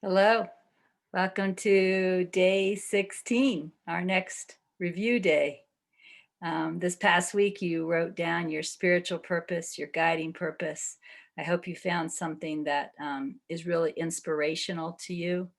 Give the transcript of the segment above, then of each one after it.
Hello, welcome to day 16, our next review day. This past week, you wrote down your spiritual purpose, your guiding purpose. I hope you found something that is really inspirational to you.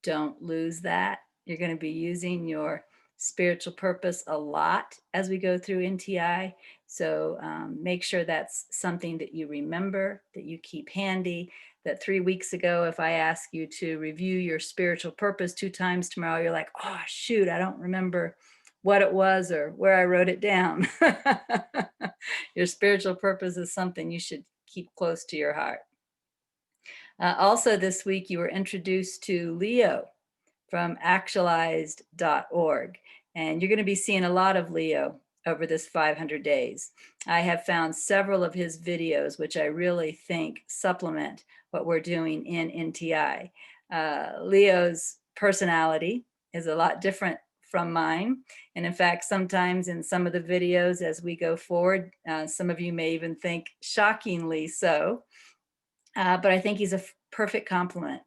Don't lose that. You're going to be using your spiritual purpose a lot as we go through NTI. So make sure that's something that you remember, that you keep handy. That 3 weeks ago, if I ask you to review your spiritual purpose 2 times tomorrow, you're like, oh, shoot, I don't remember what it was or where I wrote it down. Your spiritual purpose is something you should keep close to your heart. Also, this week, you were introduced to Leo from actualized.org. And you're going to be seeing a lot of Leo over this 500 days. I have found several of his videos, which I really think supplement what we're doing in NTI. Leo's personality is a lot different from mine. And in fact, sometimes in some of the videos as we go forward, some of you may even think shockingly so. But I think he's a perfect complement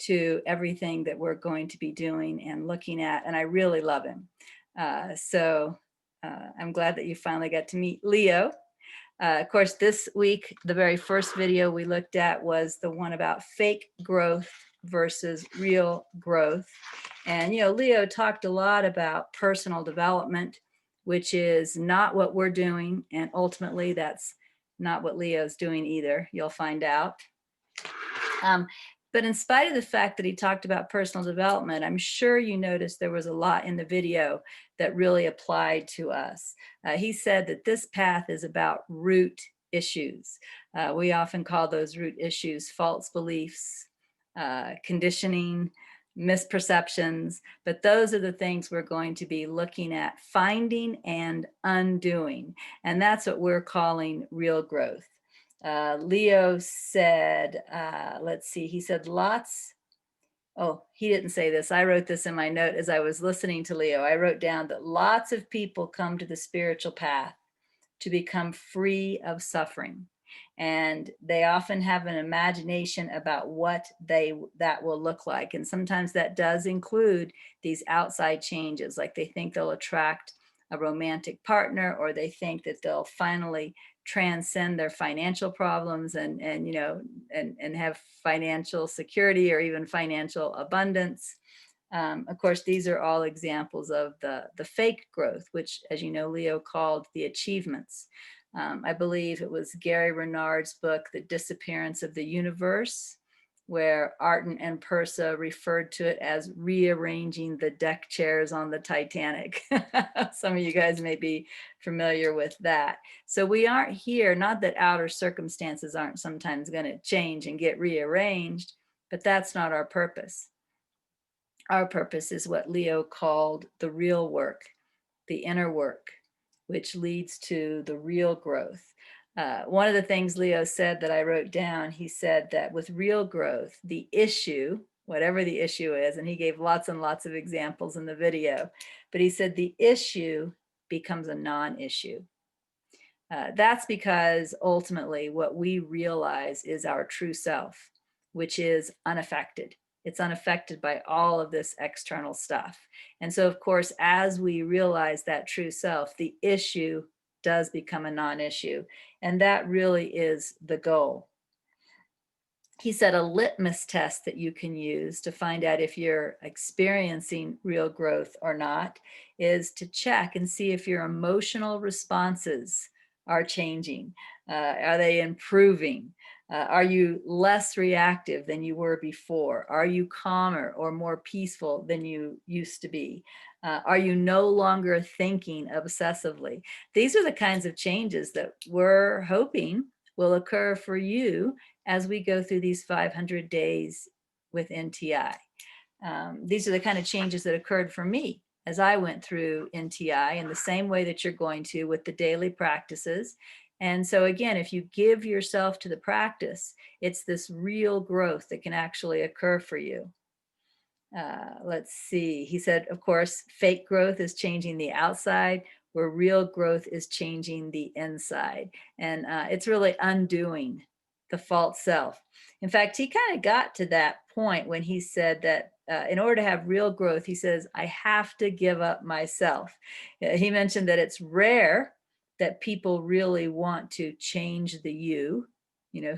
to everything that we're going to be doing and looking at, and I really love him. I'm glad that you finally got to meet Leo. Of course, this week, the very first video we looked at was the one about fake growth versus real growth. And, Leo talked a lot about personal development, which is not what we're doing. And ultimately, that's not what Leo's doing either. You'll find out. But in spite of the fact that he talked about personal development, I'm sure you noticed there was a lot in the video that really applied to us. He said that this path is about root issues. We often call those root issues false beliefs, conditioning, misperceptions, but those are the things we're going to be looking at finding and undoing. And that's what we're calling real growth. Leo said, let's see, he said he didn't say this. I wrote this in my note as I was listening to Leo. I wrote down that lots of people come to the spiritual path to become free of suffering. And they often have an imagination about what that will look like. And sometimes that does include these outside changes, like they think they'll attract a romantic partner, or they think that they'll finally transcend their financial problems and have financial security or even financial abundance. Of course, these are all examples of the fake growth, which, as you know, Leo called the achievements. I believe it was Gary Renard's book, The Disappearance of the Universe, where Arten and Persa referred to it as rearranging the deck chairs on the Titanic. Some of you guys may be familiar with that. So we aren't here, not that outer circumstances aren't sometimes going to change and get rearranged, but that's not our purpose. Our purpose is what Leo called the real work, the inner work, which leads to the real growth. One of the things Leo said that I wrote down, he said that with real growth, the issue, whatever the issue is, and he gave lots and lots of examples in the video, but he said the issue becomes a non-issue. That's because ultimately what we realize is our true self, which is unaffected. It's unaffected by all of this external stuff. And so, of course, as we realize that true self, the issue does become a non-issue. And that really is the goal. He said a litmus test that you can use to find out if you're experiencing real growth or not is to check and see if your emotional responses are changing. Are they improving? Are you less reactive than you were before? Are you calmer or more peaceful than you used to be? Are you no longer thinking obsessively? These are the kinds of changes that we're hoping will occur for you as we go through these 500 days with NTI. These are the kind of changes that occurred for me as I went through NTI in the same way that you're going to with the daily practices. And so again, if you give yourself to the practice, it's this real growth that can actually occur for you. Let's see. He said, of course, fake growth is changing the outside, where real growth is changing the inside. And it's really undoing the false self. In fact, he kind of got to that point when he said that in order to have real growth, he says, I have to give up myself. He mentioned that it's rare that people really want to change the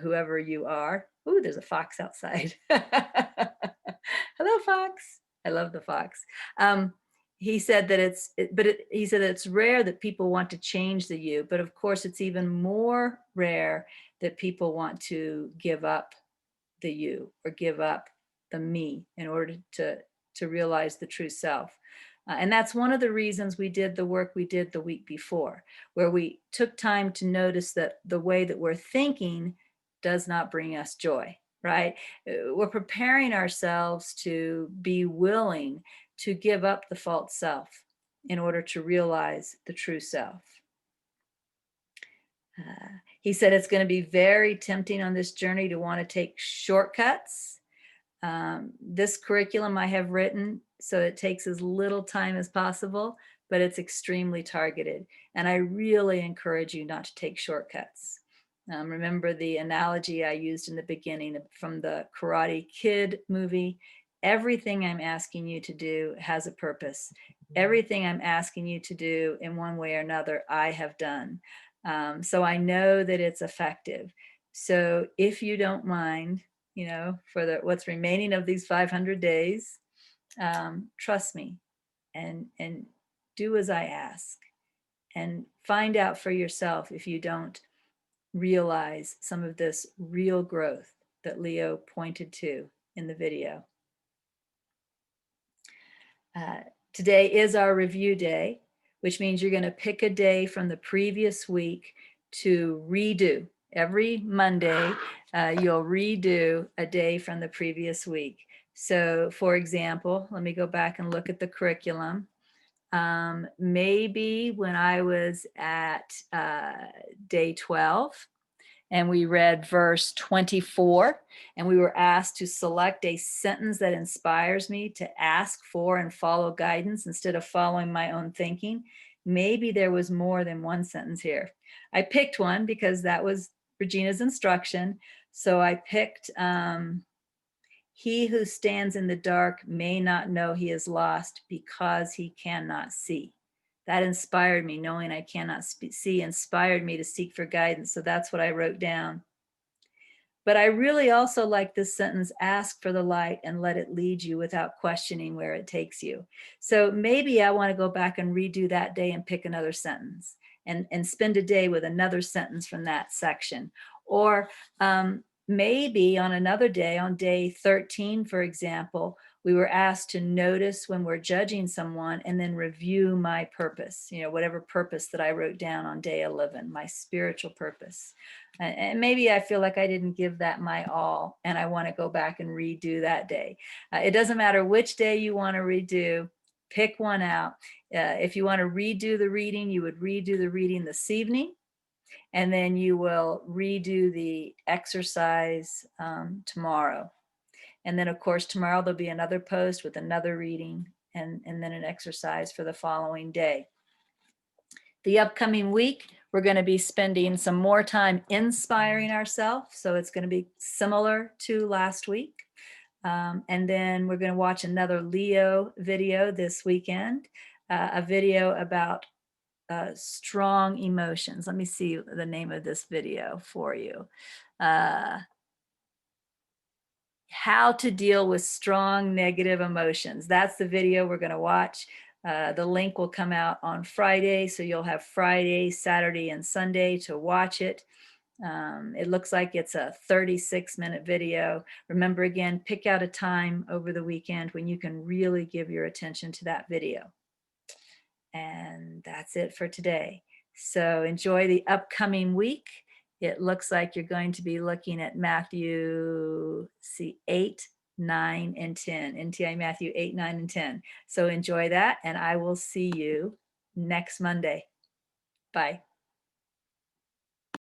whoever you are. Ooh, there's a fox outside. Hello, fox. I love the fox. He said that he said that it's rare that people want to change the you, but of course it's even more rare that people want to give up the you or give up the me in order to realize the true self. And that's one of the reasons we did the work we did the week before, where we took time to notice that the way that we're thinking does not bring us joy, right? We're preparing ourselves to be willing to give up the false self in order to realize the true self. He said it's going to be very tempting on this journey to want to take shortcuts. This curriculum I have written so it takes as little time as possible, but it's extremely targeted. And I really encourage you not to take shortcuts. Remember the analogy I used in the beginning from the Karate Kid movie? Everything I'm asking you to do has a purpose. Everything I'm asking you to do in one way or another, I have done. So I know that it's effective. So if you don't mind, for what's remaining of these 500 days, trust me and do as I ask and find out for yourself if you don't realize some of this real growth that Leo pointed to in the video. Today is our review day, which means you're going to pick a day from the previous week to redo. Every Monday, you'll redo a day from the previous week. So, for example, let me go back and look at the curriculum. Maybe when I was at day 12, and we read verse 24, and we were asked to select a sentence that inspires me to ask for and follow guidance instead of following my own thinking. Maybe there was more than one sentence here. I picked one because that was Regina's instruction. So I picked, he who stands in the dark may not know he is lost because he cannot see. That inspired me. Knowing I cannot see inspired me to seek for guidance. So that's what I wrote down. But I really also like this sentence, ask for the light and let it lead you without questioning where it takes you. So maybe I want to go back and redo that day and pick another sentence and spend a day with another sentence from that section. Or maybe on another day, on day 13, for example, we were asked to notice when we're judging someone and then review my purpose, whatever purpose that I wrote down on day 11, my spiritual purpose. And maybe I feel like I didn't give that my all and I want to go back and redo that day. It doesn't matter which day you want to redo, pick one out. If you want to redo the reading, you would redo the reading this evening. And then you will redo the exercise tomorrow. And then, of course, tomorrow there'll be another post with another reading and then an exercise for the following day. The upcoming week, we're going to be spending some more time inspiring ourselves. So it's going to be similar to last week. And then we're going to watch another Leo video this weekend, a video about strong emotions. Let me see the name of this video for you. How to deal with strong negative emotions. That's the video we're going to watch. The link will come out on Friday, so you'll have Friday, Saturday, and Sunday to watch it. It looks like it's a 36-minute video. Remember, again, pick out a time over the weekend when you can really give your attention to that video. And that's it for today. So enjoy the upcoming week. It looks like you're going to be looking at Matthew 8, 9, and 10. NTI Matthew 8, 9, and 10. So enjoy that, and I will see you next Monday. Bye.